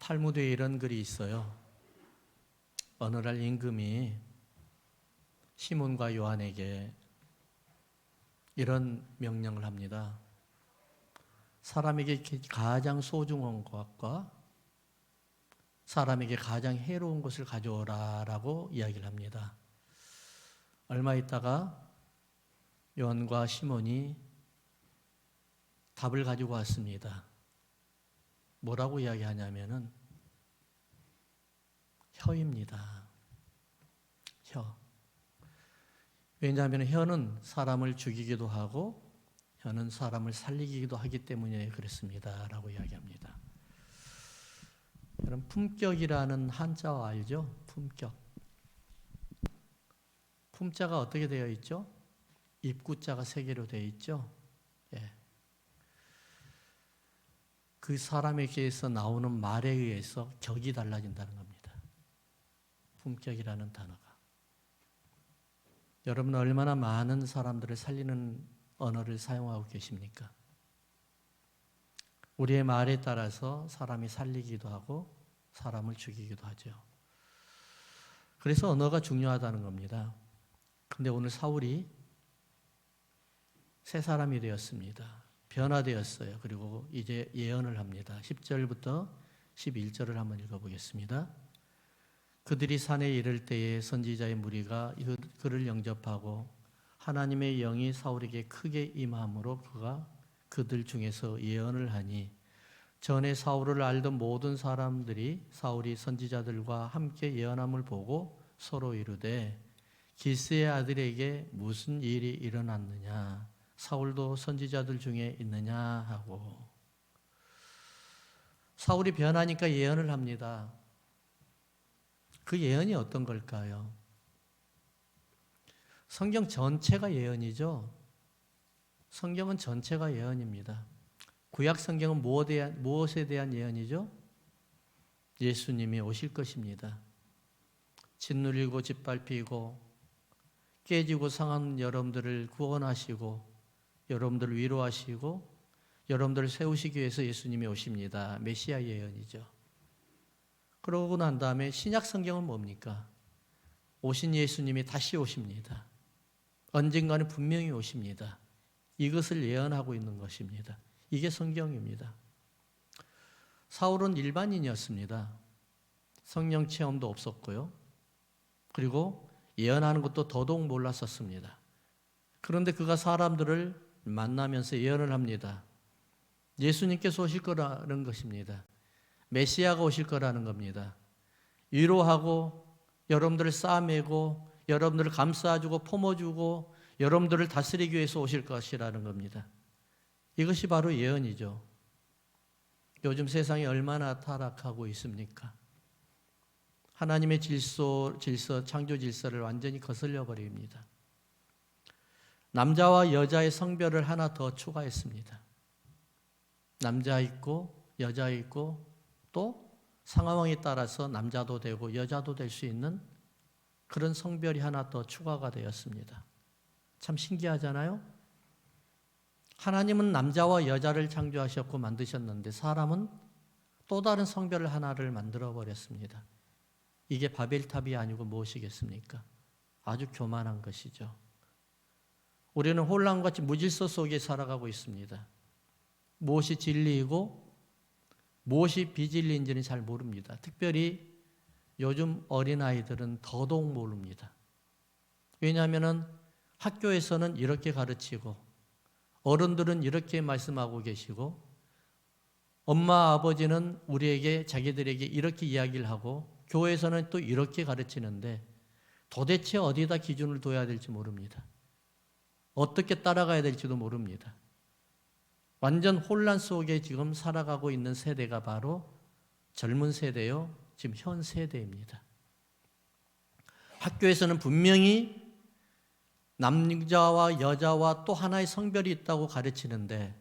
탈무드에 이런 글이 있어요. 어느 날 임금이 시몬과 요한에게 이런 명령을 합니다. 사람에게 가장 소중한 것과 사람에게 가장 해로운 것을 가져오라 라고 이야기를 합니다. 얼마 있다가 요한과 시몬이 답을 가지고 왔습니다. 뭐라고 이야기하냐면은 혀입니다. 혀. 왜냐하면 혀는 사람을 죽이기도 하고 혀는 사람을 살리기도 하기 때문에 그렇습니다. 라고 이야기합니다. 여러분, 품격이라는 한자어 알죠? 품격. 품자가 어떻게 되어 있죠? 입구자가 3개로 되어 있죠? 예. 그 사람에게서 나오는 말에 의해서 격이 달라진다는 겁니다. 품격이라는 단어가. 여러분은 얼마나 많은 사람들을 살리는 언어를 사용하고 계십니까? 우리의 말에 따라서 사람이 살리기도 하고 사람을 죽이기도 하죠. 그래서 언어가 중요하다는 겁니다. 그런데 오늘 사울이 새 사람이 되었습니다. 변화되었어요. 그리고 이제 예언을 합니다. 10절부터 11절을 한번 읽어보겠습니다. 그들이 산에 이를 때에 선지자의 무리가 그를 영접하고 하나님의 영이 사울에게 크게 임함으로 그가 그들 중에서 예언을 하니 전에 사울을 알던 모든 사람들이 사울이 선지자들과 함께 예언함을 보고 서로 이르되 기스의 아들에게 무슨 일이 일어났느냐 사울도 선지자들 중에 있느냐 하고 사울이 변하니까 예언을 합니다. 그 예언이 어떤 걸까요? 성경 전체가 예언이죠. 성경은 전체가 예언입니다. 구약 성경은 무엇에 대한 예언이죠? 예수님이 오실 것입니다. 짓누리고 짓밟히고 깨지고 상한 여러분들을 구원하시고 여러분들을 위로하시고 여러분들을 세우시기 위해서 예수님이 오십니다. 메시아 예언이죠. 그러고 난 다음에 신약 성경은 뭡니까? 오신 예수님이 다시 오십니다. 언젠가는 분명히 오십니다. 이것을 예언하고 있는 것입니다. 이게 성경입니다. 사울은 일반인이었습니다. 성령 체험도 없었고요. 그리고 예언하는 것도 더더욱 몰랐었습니다. 그런데 그가 사람들을 만나면서 예언을 합니다. 예수님께서 오실 거라는 것입니다. 메시아가 오실 거라는 겁니다. 위로하고 여러분들을 싸매고 여러분들을 감싸주고 품어주고 여러분들을 다스리기 위해서 오실 것이라는 겁니다. 이것이 바로 예언이죠. 요즘 세상이 얼마나 타락하고 있습니까? 하나님의 질서, 창조 질서를 완전히 거슬려 버립니다. 남자와 여자의 성별을 하나 더 추가했습니다. 남자 있고 여자 있고 또 상황에 따라서 남자도 되고 여자도 될 수 있는 그런 성별이 하나 더 추가가 되었습니다. 참 신기하잖아요? 하나님은 남자와 여자를 창조하셨고 만드셨는데 사람은 또 다른 성별을 하나를 만들어 버렸습니다. 이게 바벨탑이 아니고 무엇이겠습니까? 아주 교만한 것이죠. 우리는 혼란같이 무질서 속에 살아가고 있습니다. 무엇이 진리이고 무엇이 비진리인지는 잘 모릅니다. 특별히 요즘 어린아이들은 더더욱 모릅니다. 왜냐하면 학교에서는 이렇게 가르치고 어른들은 이렇게 말씀하고 계시고 엄마 아버지는 우리에게 자기들에게 이렇게 이야기를 하고 교회에서는 또 이렇게 가르치는데 도대체 어디다 기준을 둬야 될지 모릅니다. 어떻게 따라가야 될지도 모릅니다. 완전 혼란 속에 지금 살아가고 있는 세대가 바로 젊은 세대요. 지금 현 세대입니다. 학교에서는 분명히 남자와 여자와 또 하나의 성별이 있다고 가르치는데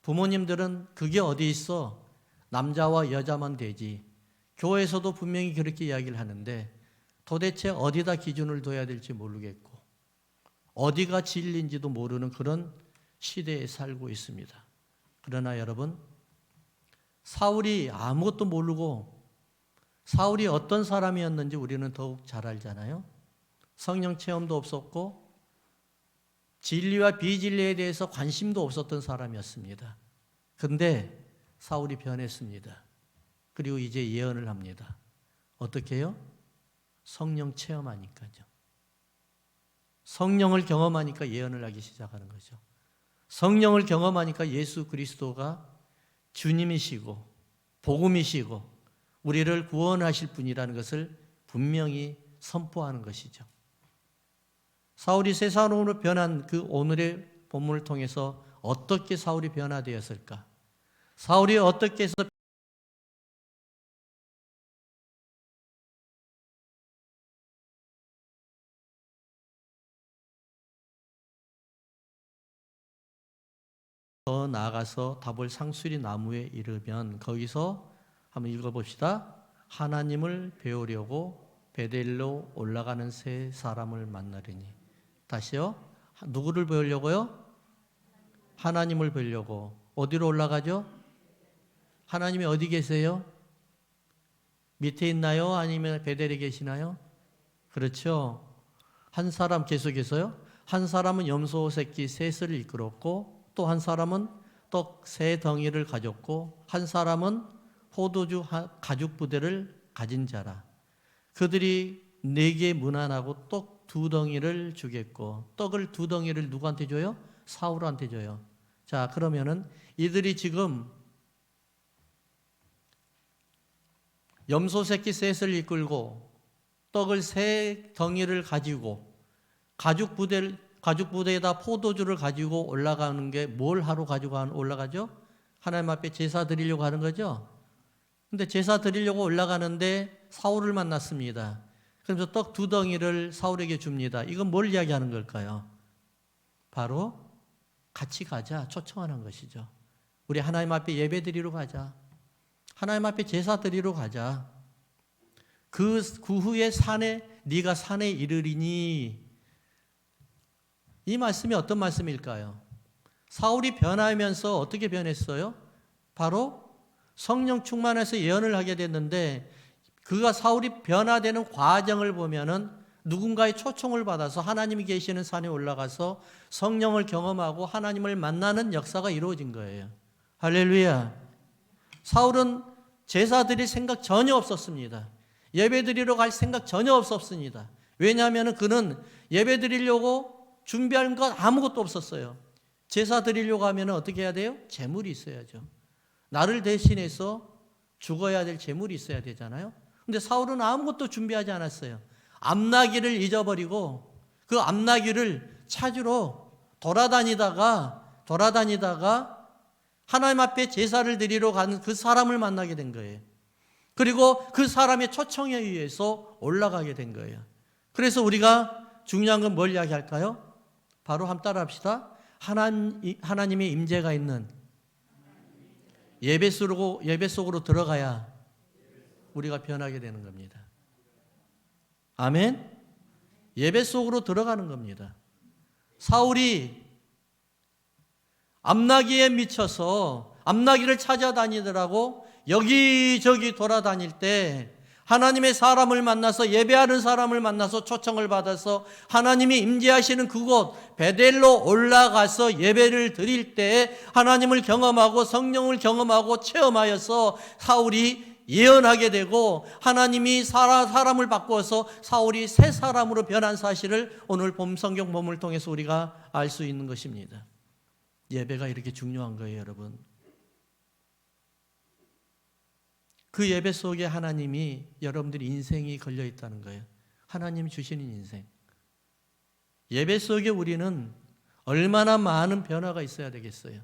부모님들은 그게 어디 있어? 남자와 여자만 되지. 교회에서도 분명히 그렇게 이야기를 하는데 도대체 어디다 기준을 둬야 될지 모르겠고 어디가 진리인지도 모르는 그런 시대에 살고 있습니다. 그러나 여러분, 사울이 아무것도 모르고 사울이 어떤 사람이었는지 우리는 더욱 잘 알잖아요. 성령 체험도 없었고 진리와 비진리에 대해서 관심도 없었던 사람이었습니다. 근데 사울이 변했습니다. 그리고 이제 예언을 합니다. 어떻게 해요? 성령 체험하니까요. 성령을 경험하니까 예언을 하기 시작하는 거죠. 성령을 경험하니까 예수 그리스도가 주님이시고 복음이시고 우리를 구원하실 분이라는 것을 분명히 선포하는 것이죠. 사울이 새 사람으로 변한 그 오늘의 본문을 통해서 어떻게 사울이 변화되었을까? 사울이 어떻게 해서 더 나아가서 다볼 상수리 나무에 이르면 거기서 한번 읽어봅시다. 하나님을 배우려고 베델로 올라가는 세 사람을 만나리니. 다시요. 누구를 배우려고요? 하나님을 배우려고. 어디로 올라가죠? 하나님이 어디 계세요? 밑에 있나요? 아니면 베델에 계시나요? 그렇죠. 한 사람 계속해서요. 한 사람은 염소 새끼 셋을 이끌었고 또 한 사람은 떡 세 덩이를 가졌고 한 사람은 포도주 가죽 부대를 가진 자라. 그들이 네게 문안하고 떡 두 덩이를 주겠고 떡을 두 덩이를 누구한테 줘요? 사울한테 줘요. 자, 그러면은 이들이 지금 염소 새끼 셋을 이끌고 떡을 세 덩이를 가지고 가죽 부대에다 포도주를 가지고 올라가는 게 뭘 하러 가지고 올라가죠? 하나님 앞에 제사 드리려고 하는 거죠. 근데 제사 드리려고 올라가는데 사울을 만났습니다. 그래서 떡 두 덩이를 사울에게 줍니다. 이건 뭘 이야기하는 걸까요? 바로 같이 가자 초청하는 것이죠. 우리 하나님 앞에 예배 드리러 가자. 하나님 앞에 제사 드리러 가자. 그 후에 네가 산에 이르리니. 이 말씀이 어떤 말씀일까요? 사울이 변하면서 어떻게 변했어요? 바로 성령 충만해서 예언을 하게 됐는데 그가 사울이 변화되는 과정을 보면은 누군가의 초청을 받아서 하나님이 계시는 산에 올라가서 성령을 경험하고 하나님을 만나는 역사가 이루어진 거예요. 할렐루야. 사울은 제사 드릴 생각 전혀 없었습니다. 예배 드리러 갈 생각 전혀 없었습니다. 왜냐하면 그는 예배 드리려고 준비한 것 아무것도 없었어요. 제사 드리려고 하면 어떻게 해야 돼요? 재물이 있어야죠. 나를 대신해서 죽어야 될 재물이 있어야 되잖아요. 근데 사울은 아무것도 준비하지 않았어요. 암나귀를 잊어버리고 그 암나귀를 찾으러 돌아다니다가 하나님 앞에 제사를 드리러 가는 그 사람을 만나게 된 거예요. 그리고 그 사람의 초청에 의해서 올라가게 된 거예요. 그래서 우리가 중요한 건 뭘 이야기할까요? 바로 한번 따라합시다. 하나님의 임재가 있는 예배 속으로 들어가야 우리가 변하게 되는 겁니다. 아멘? 예배 속으로 들어가는 겁니다. 사울이 암나귀에 미쳐서 암나귀를 찾아다니더라고 여기저기 돌아다닐 때 하나님의 사람을 만나서 예배하는 사람을 만나서 초청을 받아서 하나님이 임재하시는 그곳 베델로 올라가서 예배를 드릴 때 하나님을 경험하고 성령을 경험하고 체험하여서 사울이 예언하게 되고 하나님이 사람을 바꾸어서 사울이 새 사람으로 변한 사실을 오늘 성경 본문을 통해서 우리가 알 수 있는 것입니다. 예배가 이렇게 중요한 거예요, 여러분. 그 예배 속에 하나님이 여러분들의 인생이 걸려 있다는 거예요. 하나님이 주시는 인생. 예배 속에 우리는 얼마나 많은 변화가 있어야 되겠어요.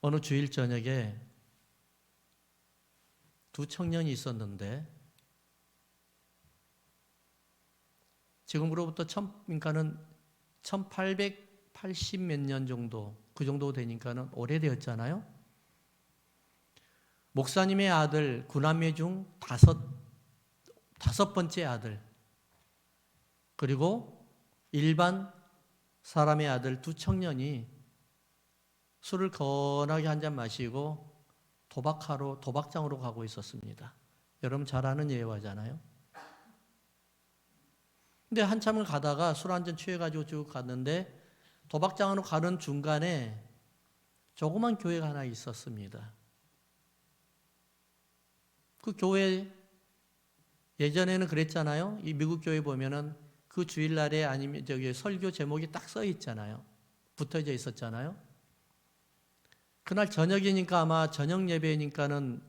어느 주일 저녁에 두 청년이 있었는데 지금으로부터 그러니까는 1880 몇 년 정도 그 정도 되니까는 오래되었잖아요. 목사님의 아들 구남매 중 다섯 번째 아들 그리고 일반 사람의 아들 두 청년이 술을 거나게 한 잔 마시고 도박장으로 가고 있었습니다. 여러분 잘 아는 예화잖아요. 근데 한참을 가다가 술 한잔 취해가지고 쭉 갔는데 도박장으로 가는 중간에 조그만 교회가 하나 있었습니다. 그 교회 예전에는 그랬잖아요. 이 미국 교회 보면은 그 주일날에 아니면 저기 설교 제목이 딱 써 있잖아요. 붙어져 있었잖아요. 그날 저녁이니까 아마 저녁 예배니까는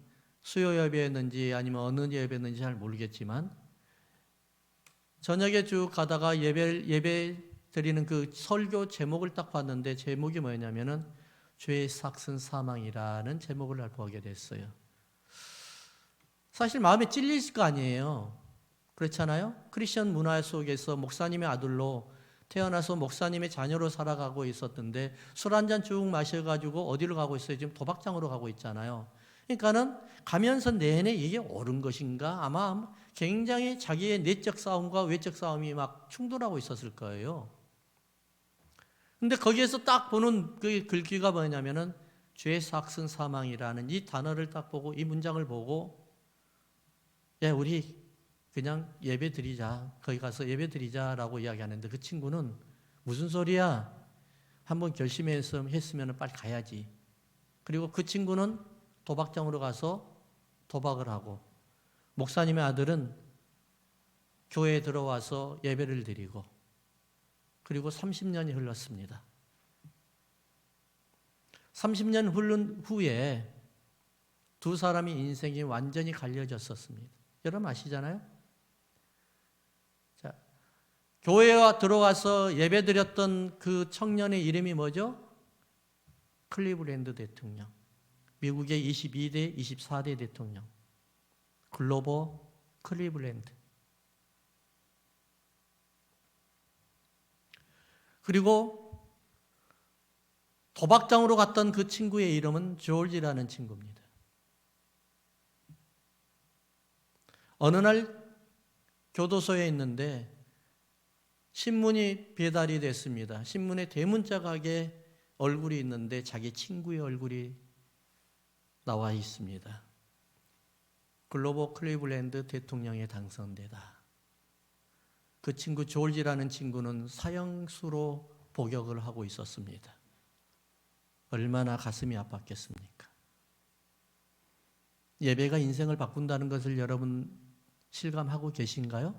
수요 예배였는지 아니면 어느 예배였는지 잘 모르겠지만 저녁에 쭉 가다가 예배 드리는 그 설교 제목을 딱 봤는데 제목이 뭐였냐면은 죄의 삭슨 사망이라는 제목을 보게 됐어요. 사실 마음에 찔릴 거 아니에요. 그렇잖아요. 크리스천 문화 속에서 목사님의 아들로 태어나서 목사님의 자녀로 살아가고 있었던데 술 한잔 쭉 마셔가지고 어디로 가고 있어요? 지금 도박장으로 가고 있잖아요. 그러니까는 가면서 내내 이게 옳은 것인가? 아마 굉장히 자기의 내적 싸움과 외적 싸움이 막 충돌하고 있었을 거예요. 근데 거기에서 딱 보는 그 글귀가 뭐냐면은 죄 삭슨 사망이라는 이 단어를 딱 보고 이 문장을 보고 야, 우리 그냥 예배 드리자. 거기 가서 예배 드리자라고 이야기하는데 그 친구는 무슨 소리야? 한번 결심했으면 빨리 가야지. 그리고 그 친구는 도박장으로 가서 도박을 하고 목사님의 아들은 교회에 들어와서 예배를 드리고 그리고 30년이 흘렀습니다. 30년 흐른 후에 두 사람의 인생이 완전히 갈려졌었습니다. 여러분 아시잖아요? 자, 교회에 들어와서 예배드렸던 그 청년의 이름이 뭐죠? 클리브랜드 대통령. 미국의 22대, 24대 대통령. 글로버 클리브랜드. 그리고 도박장으로 갔던 그 친구의 이름은 조지라는 친구입니다. 어느 날 교도소에 있는데 신문이 배달이 됐습니다. 신문에 대문짝하게 얼굴이 있는데 자기 친구의 얼굴이 나와 있습니다. 글로버 클리블랜드 대통령에 당선되다. 그 친구 조지라는 친구는 사형수로 복역을 하고 있었습니다. 얼마나 가슴이 아팠겠습니까? 예배가 인생을 바꾼다는 것을 여러분 실감하고 계신가요?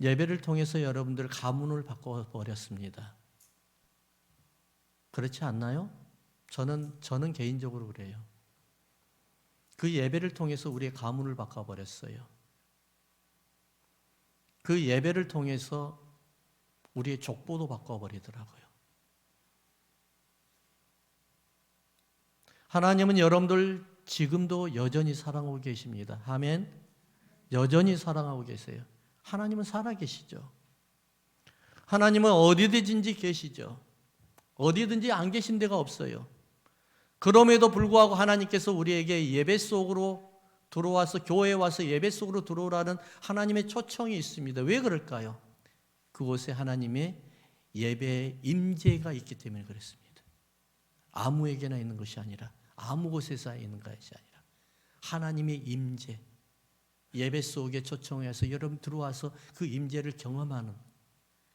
예배를 통해서 여러분들 가문을 바꿔버렸습니다. 그렇지 않나요? 저는 개인적으로 그래요. 그 예배를 통해서 우리의 가문을 바꿔버렸어요. 그 예배를 통해서 우리의 족보도 바꿔버리더라고요. 하나님은 여러분들 지금도 여전히 사랑하고 계십니다. 아멘. 여전히 사랑하고 계세요. 하나님은 살아계시죠. 하나님은 어디든지 계시죠. 어디든지 안 계신 데가 없어요. 그럼에도 불구하고 하나님께서 우리에게 예배 속으로 들어와서 교회에 와서 예배 속으로 들어오라는 하나님의 초청이 있습니다. 왜 그럴까요? 그곳에 하나님의 예배의 임재가 있기 때문에 그렇습니다. 아무에게나 있는 것이 아니라 아무 곳에서 있는 것이 아니라 하나님의 임재, 예배 속에 초청해서 여러분 들어와서 그 임재를 경험하는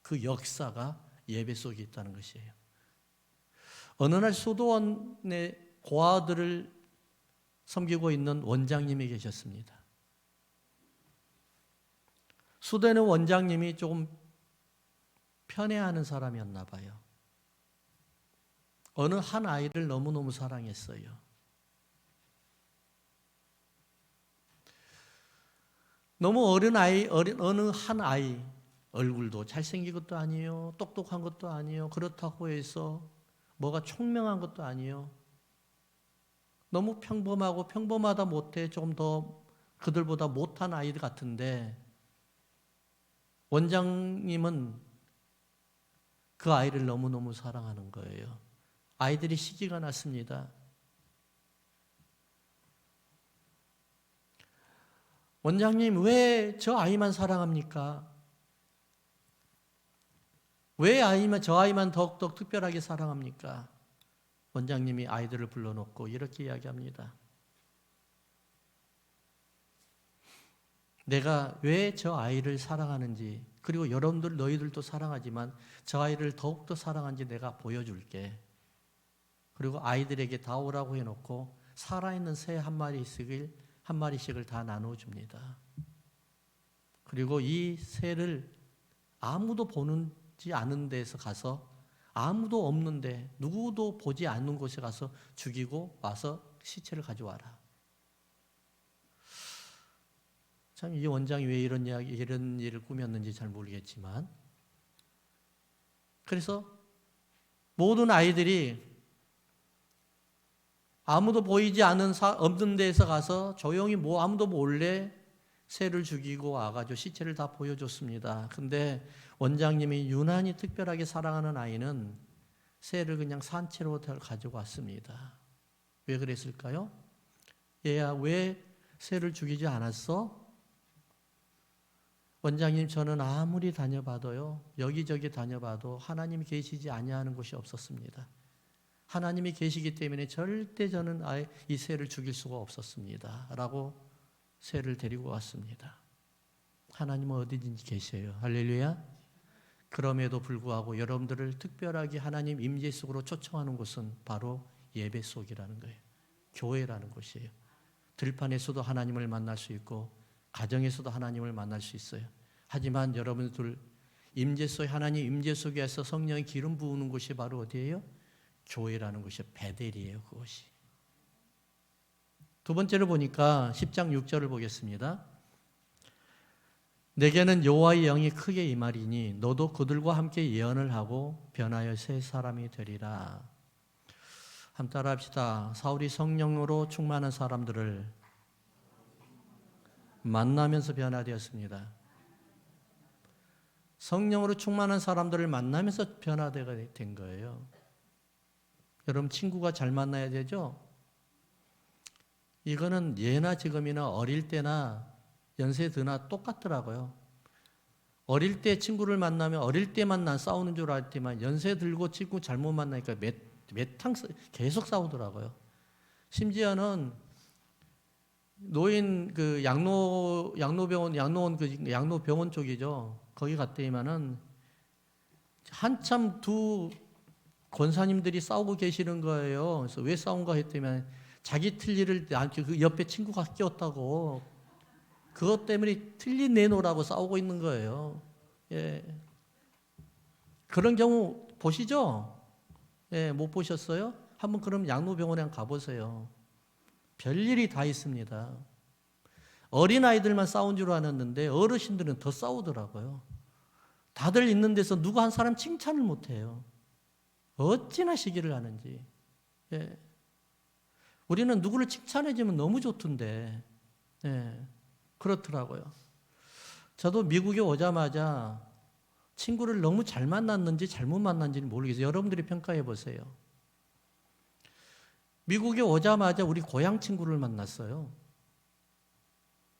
그 역사가 예배 속에 있다는 것이에요. 어느 날 수도원의 고아들을 섬기고 있는 원장님이 계셨습니다. 수도원의 원장님이 조금 편애하는 사람이었나 봐요. 어느 한 아이를 너무너무 사랑했어요. 너무 어린 아이, 어느 한 아이, 얼굴도 잘생긴 것도 아니에요. 똑똑한 것도 아니에요. 그렇다고 해서 뭐가 총명한 것도 아니에요. 너무 평범하고 평범하다 못해 조금 더 그들보다 못한 아이들 같은데 원장님은 그 아이를 너무너무 사랑하는 거예요. 아이들이 시기가 났습니다. 원장님, 왜 저 아이만 사랑합니까? 왜 저 아이만 더욱더 특별하게 사랑합니까? 원장님이 아이들을 불러놓고 이렇게 이야기합니다. 내가 왜 저 아이를 사랑하는지, 그리고 여러분들 너희들도 사랑하지만 저 아이를 더욱더 사랑하는지 내가 보여줄게. 그리고 아이들에게 다 오라고 해놓고 살아있는 새 한 마리씩을 다 나눠줍니다. 그리고 이 새를 아무도 보지 않은 데서 가서, 아무도 없는데 누구도 보지 않는 곳에 가서 죽이고 와서 시체를 가져와라. 참 이 원장이 왜 이런 일을 꾸몄는지 잘 모르겠지만, 그래서 모든 아이들이 아무도 보이지 없는 데서 가서 조용히 아무도 몰래 새를 죽이고 와가지고 시체를 다 보여줬습니다. 근데 원장님이 유난히 특별하게 사랑하는 아이는 새를 그냥 산채로 가지고 왔습니다. 왜 그랬을까요? 얘야, 왜 새를 죽이지 않았어? 원장님, 저는 아무리 다녀봐도요, 여기저기 다녀봐도 하나님이 계시지 아니하는 곳이 없었습니다. 하나님이 계시기 때문에 절대 저는 이 새를 죽일 수가 없었습니다. 라고 새를 데리고 왔습니다. 하나님은 어디든지 계셔요. 할렐루야. 그럼에도 불구하고 여러분들을 특별하게 하나님 임재 속으로 초청하는 곳은 바로 예배 속이라는 거예요. 교회라는 곳이에요. 들판에서도 하나님을 만날 수 있고 가정에서도 하나님을 만날 수 있어요. 하지만 여러분들 임재 속, 하나님 임재 속에서 성령의 기름 부으는 곳이 바로 어디예요? 교회라는 곳이 베델이에요. 그것이. 두 번째로 보니까 10장 6절을 보겠습니다. 내게는 여호와의 영이 크게 임하리니 너도 그들과 함께 예언을 하고 변하여 새 사람이 되리라. 한번 따라합시다. 사울이 성령으로 충만한 사람들을 만나면서 변화되었습니다. 성령으로 충만한 사람들을 만나면서 변화되게 된 거예요. 여러분, 친구가 잘 만나야 되죠? 이거는 예나 지금이나 어릴 때나 연세 드나 똑같더라고요. 어릴 때 친구를 만나면 어릴 때만 난 싸우는 줄 알았지만 연세 들고 친구 잘못 만나니까 몇탕 계속 싸우더라고요. 심지어는 노인 그 양로병원 쪽이죠. 거기 갔더니만은 한참 두 권사님들이 싸우고 계시는 거예요. 그래서 왜 싸운가 했더니 자기 틀니를 그 옆에 친구가 끼웠다고, 그것 때문에 틀니 내놓으라고 싸우고 있는 거예요. 예. 그런 경우 보시죠? 예, 못 보셨어요? 한번 그럼 양로병원에 가보세요. 별일이 다 있습니다. 어린아이들만 싸운 줄 알았는데 어르신들은 더 싸우더라고요. 다들 있는 데서 누구 한 사람 칭찬을 못해요. 어찌나 시기를 하는지. 예. 우리는 누구를 칭찬해주면 너무 좋던데. 예. 그렇더라고요. 저도 미국에 오자마자 친구를 너무 잘 만났는지 잘못 만났는지는 모르겠어요. 여러분들이 평가해 보세요. 미국에 오자마자 우리 고향 친구를 만났어요.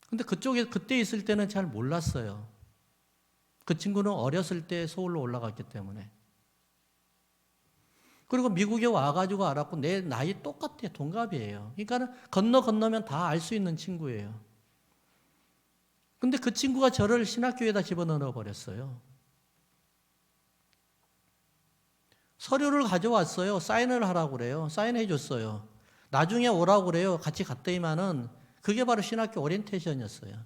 근데 그때 있을 때는 잘 몰랐어요. 그 친구는 어렸을 때 서울로 올라갔기 때문에. 그리고 미국에 와가지고 알았고 내 나이 똑같아요. 동갑이에요. 그러니까 건너면 다 알 수 있는 친구예요. 근데 그 친구가 저를 신학교에다 집어넣어 버렸어요. 서류를 가져왔어요. 사인을 하라고 그래요. 사인해 줬어요. 나중에 오라고 그래요. 같이 갔더니만은 그게 바로 신학교 오리엔테이션이었어요.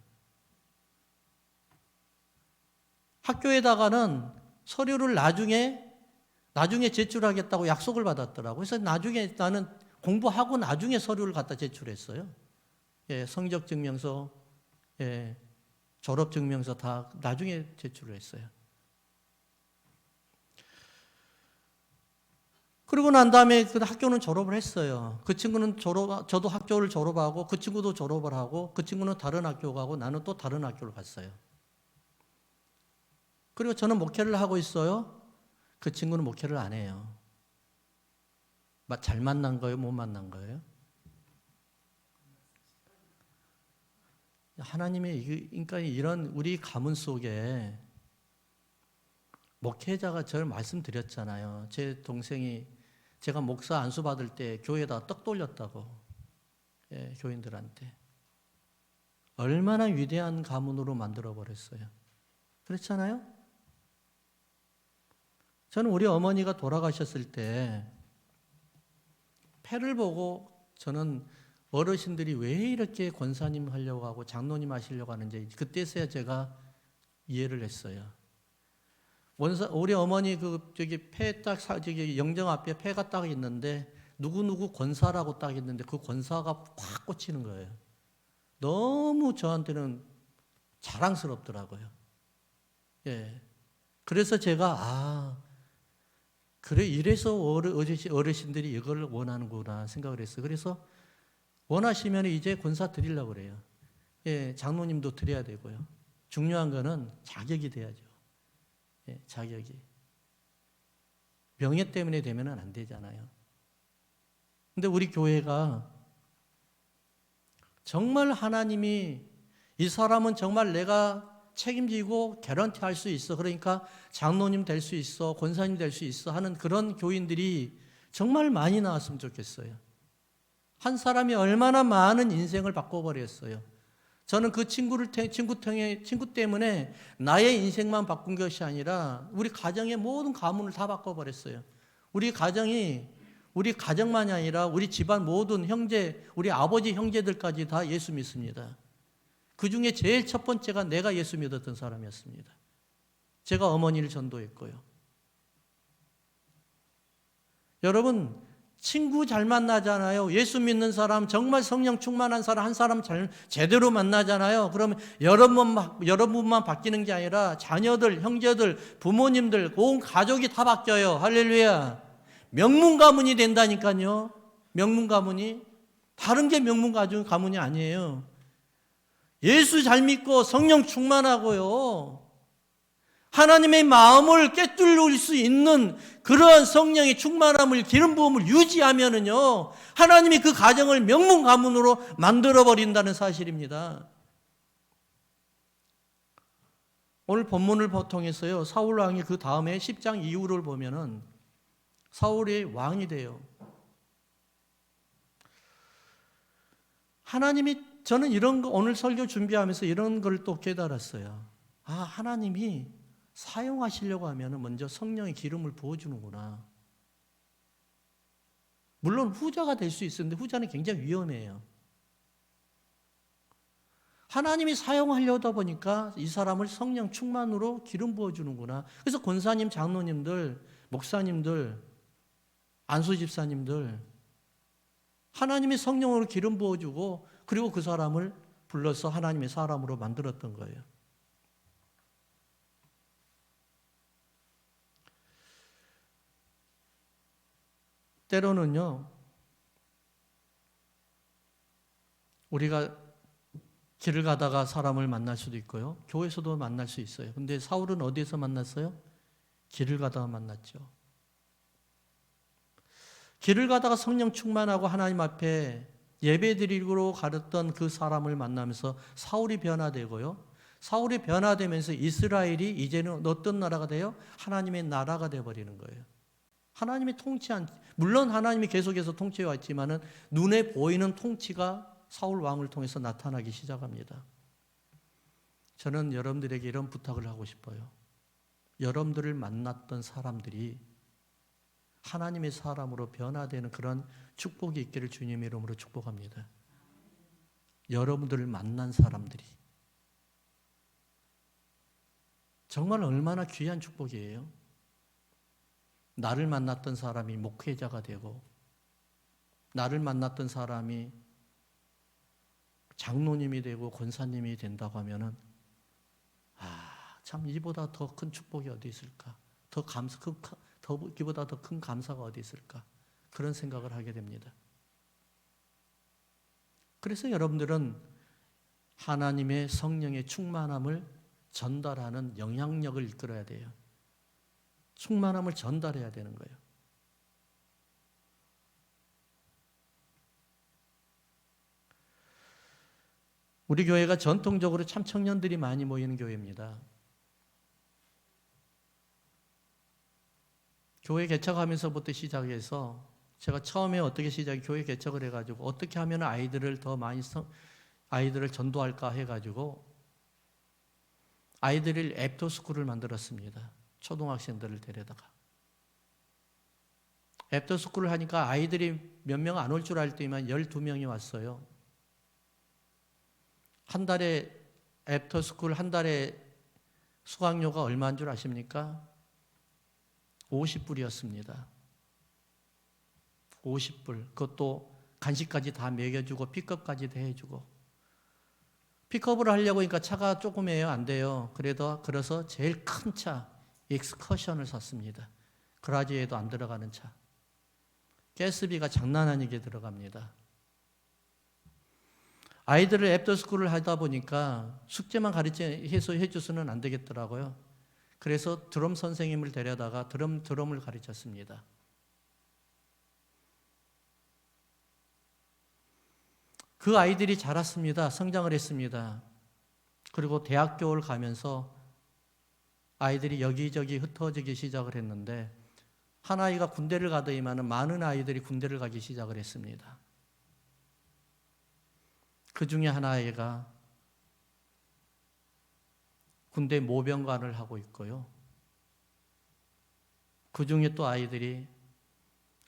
학교에다가는 서류를 나중에 제출하겠다고 약속을 받았더라고요. 그래서 나중에 나는 공부하고 나중에 서류를 갖다 제출했어요. 예, 성적 증명서, 예, 졸업 증명서 다 나중에 제출을 했어요. 그러고 난 다음에 그 학교는 졸업을 했어요. 그 친구는 저도 학교를 졸업하고 그 친구도 졸업을 하고 그 친구는 다른 학교 가고 나는 또 다른 학교를 갔어요. 그리고 저는 목회를 하고 있어요. 그 친구는 목회를 안 해요. 잘 만난 거예요? 못 만난 거예요? 하나님의 그러니까 이런 우리 가문 속에 목회자가 저를 말씀드렸잖아요. 제 동생이 제가 목사 안수 받을 때 교회에다 떡 돌렸다고. 예, 교인들한테. 얼마나 위대한 가문으로 만들어 버렸어요. 그렇잖아요? 저는 우리 어머니가 돌아가셨을 때 패를 보고 저는 어르신들이 왜 이렇게 권사님 하려고 하고 장로님 하시려고 하는지 그때서야 제가 이해를 했어요. 우리 어머니 패 딱 영정 앞에 패가 딱 있는데 누구누구 권사라고 딱 있는데 그 권사가 확 꽂히는 거예요. 너무 저한테는 자랑스럽더라고요. 예. 그래서 제가 그래 이래서 어르신들이 이걸 원하는구나 생각을 했어요. 그래서 원하시면 이제 권사 드리려고 그래요. 예, 장로님도 드려야 되고요. 중요한 거는 자격이 돼야죠. 예, 자격이. 명예 때문에 되면 안 되잖아요. 근데 우리 교회가 정말 하나님이 이 사람은 정말 내가 책임지고 개런티 할 수 있어. 그러니까 장로님 될 수 있어. 권사님 될 수 있어. 하는 그런 교인들이 정말 많이 나왔으면 좋겠어요. 한 사람이 얼마나 많은 인생을 바꿔버렸어요. 저는 그 친구 때문에 나의 인생만 바꾼 것이 아니라 우리 가정의 모든 가문을 다 바꿔버렸어요. 우리 가정만이 아니라 우리 집안 모든 형제, 우리 아버지 형제들까지 다 예수 믿습니다. 그 중에 제일 첫 번째가 내가 예수 믿었던 사람이었습니다. 제가 어머니를 전도했고요. 여러분, 친구 잘 만나잖아요. 예수 믿는 사람, 정말 성령 충만한 사람, 한 사람 제대로 만나잖아요. 그러면 여러분만 바뀌는 게 아니라 자녀들, 형제들, 부모님들, 온 가족이 다 바뀌어요. 할렐루야. 명문 가문이 된다니까요. 명문 가문이. 다른 게 명문 가문이 아니에요. 예수 잘 믿고 성령 충만하고요. 하나님의 마음을 꿰뚫을 수 있는 그러한 성령의 충만함을 기름 부음을 유지하면은요, 하나님이 그 가정을 명문 가문으로 만들어 버린다는 사실입니다. 오늘 본문을 통해서요, 사울 왕이 그 다음에 10장 이후를 보면은 사울이 왕이 돼요. 하나님이 저는 이런 거 오늘 설교 준비하면서 이런 걸 또 깨달았어요. 하나님이 사용하시려고 하면 먼저 성령의 기름을 부어주는구나. 물론 후자가 될 수 있었는데 후자는 굉장히 위험해요. 하나님이 사용하려다 보니까 이 사람을 성령 충만으로 기름 부어주는구나. 그래서 권사님, 장로님들, 목사님들, 안수집사님들 하나님이 성령으로 기름 부어주고 그리고 그 사람을 불러서 하나님의 사람으로 만들었던 거예요. 때로는요, 우리가 길을 가다가 사람을 만날 수도 있고요. 교회에서도 만날 수 있어요. 근데 사울은 어디에서 만났어요? 길을 가다가 만났죠. 길을 가다가 성령 충만하고 하나님 앞에 예배드리러 가렸던 그 사람을 만나면서 사울이 변화되고요. 사울이 변화되면서 이스라엘이 이제는 어떤 나라가 돼요? 하나님의 나라가 되어버리는 거예요. 하나님이 물론 하나님이 계속해서 통치해 왔지만은 눈에 보이는 통치가 사울 왕을 통해서 나타나기 시작합니다. 저는 여러분들에게 이런 부탁을 하고 싶어요. 여러분들을 만났던 사람들이 하나님의 사람으로 변화되는 그런 축복이 있기를 주님의 이름으로 축복합니다. 여러분들을 만난 사람들이 정말 얼마나 귀한 축복이에요. 나를 만났던 사람이 목회자가 되고 나를 만났던 사람이 장로님이 되고 권사님이 된다고 하면은 참 이보다 더 큰 축복이 어디 있을까? 이보다 더 큰 감사가 어디 있을까? 그런 생각을 하게 됩니다. 그래서 여러분들은 하나님의 성령의 충만함을 전달하는 영향력을 이끌어야 돼요. 충만함을 전달해야 되는 거예요. 우리 교회가 전통적으로 참 청년들이 많이 모이는 교회입니다. 교회 개척하면서부터 시작해서 제가 처음에 어떻게 교회 개척을 해가지고 어떻게 하면 아이들을 전도할까 해가지고 아이들을 애프터스쿨을 만들었습니다. 초등학생들을 데려다가. 애프터스쿨을 하니까 아이들이 몇 명 안 올 줄 알 때만 12명이 왔어요. 한 달에 애프터스쿨 한 달에 수강료가 얼마인 줄 아십니까? 50불이었습니다. 50불. 그것도 간식까지 다 먹여주고 픽업까지도 해주고. 픽업을 하려고 하니까 차가 조금이에요. 안 돼요. 그래서 제일 큰 차, 익스커션을 샀습니다. 그라지에도 안 들어가는 차. 가스비가 장난 아니게 들어갑니다. 아이들을 애프터스쿨을 하다 보니까 숙제만 해줘서는 안 되겠더라고요. 그래서 드럼 선생님을 데려다가 드럼을 가르쳤습니다. 그 아이들이 자랐습니다. 성장을 했습니다. 그리고 대학교를 가면서 아이들이 여기저기 흩어지기 시작을 했는데 한 아이가 군대를 가더니만 많은 아이들이 군대를 가기 시작을 했습니다. 그 중에 한 아이가 군대 모병관을 하고 있고요. 그 중에 또 아이들이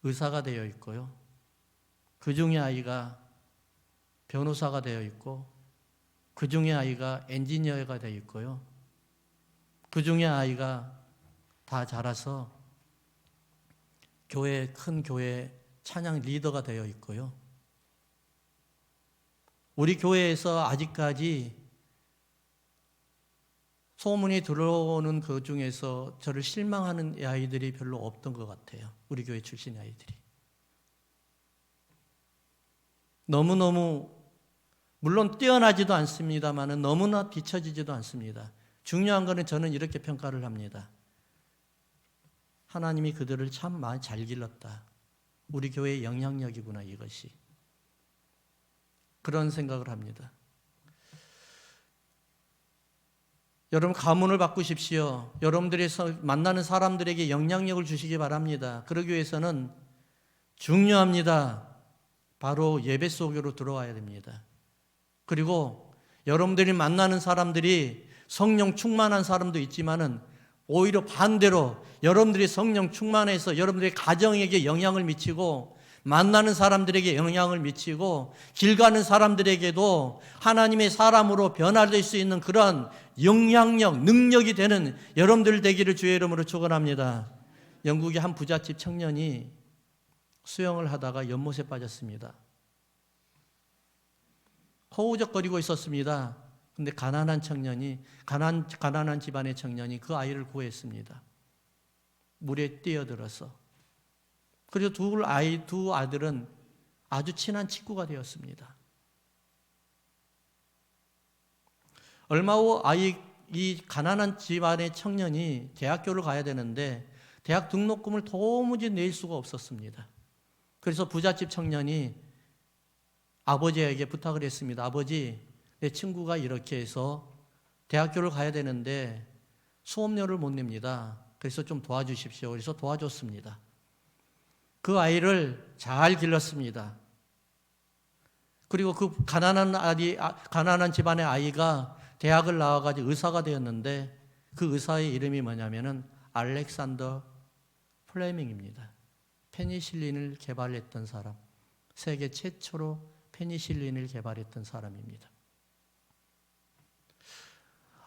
의사가 되어 있고요. 그 중에 아이가 변호사가 되어 있고, 그 중에 아이가 엔지니어가 되어 있고요. 그 중에 아이가 다 자라서 큰 교회 찬양 리더가 되어 있고요. 우리 교회에서 아직까지 소문이 들어오는 그 중에서 저를 실망하는 아이들이 별로 없던 것 같아요. 우리 교회 출신의 아이들이. 너무너무 물론 뛰어나지도 않습니다만 너무나 뒤처지지도 않습니다. 중요한 것은 저는 이렇게 평가를 합니다. 하나님이 그들을 참 많이 잘 길렀다. 우리 교회의 영향력이구나 이것이. 그런 생각을 합니다. 여러분 가문을 바꾸십시오. 여러분들이 만나는 사람들에게 영향력을 주시기 바랍니다. 그러기 위해서는 중요합니다. 바로 예배 속으로 들어와야 됩니다. 그리고 여러분들이 만나는 사람들이 성령 충만한 사람도 있지만은 오히려 반대로 여러분들이 성령 충만해서 여러분들의 가정에게 영향을 미치고 만나는 사람들에게 영향을 미치고 길 가는 사람들에게도 하나님의 사람으로 변화될 수 있는 그런 영향력, 능력이 되는 여러분들 되기를 주의 이름으로 축원합니다. 영국의 한 부잣집 청년이 수영을 하다가 연못에 빠졌습니다. 허우적거리고 있었습니다. 근데 가난한 집안의 청년이 그 아이를 구했습니다. 물에 뛰어들어서. 그리고 두 아들은 아주 친한 친구가 되었습니다. 얼마 후 이 가난한 집안의 청년이 대학교를 가야 되는데 대학 등록금을 도무지 낼 수가 없었습니다. 그래서 부잣집 청년이 아버지에게 부탁을 했습니다. 아버지, 내 친구가 이렇게 해서 대학교를 가야 되는데 수업료를 못 냅니다. 그래서 좀 도와주십시오. 그래서 도와줬습니다. 그 아이를 잘 길렀습니다. 그리고 그 가난한 집안의 아이가 대학을 나와가지고 의사가 되었는데 그 의사의 이름이 뭐냐면은 알렉산더 플레밍입니다. 페니실린을 개발했던 사람, 세계 최초로 페니실린을 개발했던 사람입니다.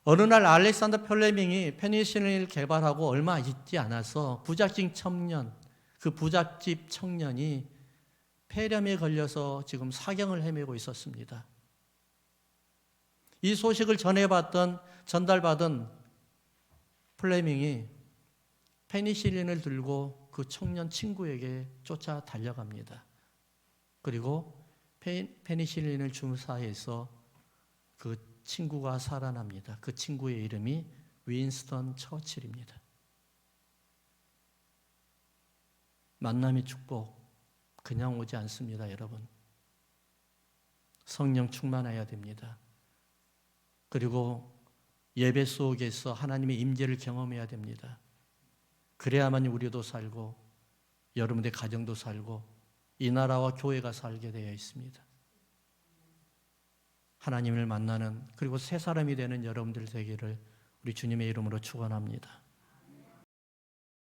어느 날 알렉산더 플레밍이 페니실린을 개발하고 얼마 있지 않아서 부잣집 청년이 폐렴에 걸려서 지금 사경을 헤매고 있었습니다. 이 소식을 전달받은 플레밍이 페니실린을 들고 그 청년 친구에게 쫓아 달려갑니다. 그리고 페니실린을 주사해서 그 친구가 살아납니다. 그 친구의 이름이 윈스턴 처칠입니다. 만남의 축복 그냥 오지 않습니다, 여러분. 성령 충만해야 됩니다. 그리고 예배 속에서 하나님의 임재를 경험해야 됩니다. 그래야만 우리도 살고 여러분의 가정도 살고 이 나라와 교회가 살게 되어 있습니다. 하나님을 만나는 그리고 새 사람이 되는 여러분들 되기를 우리 주님의 이름으로 축원합니다.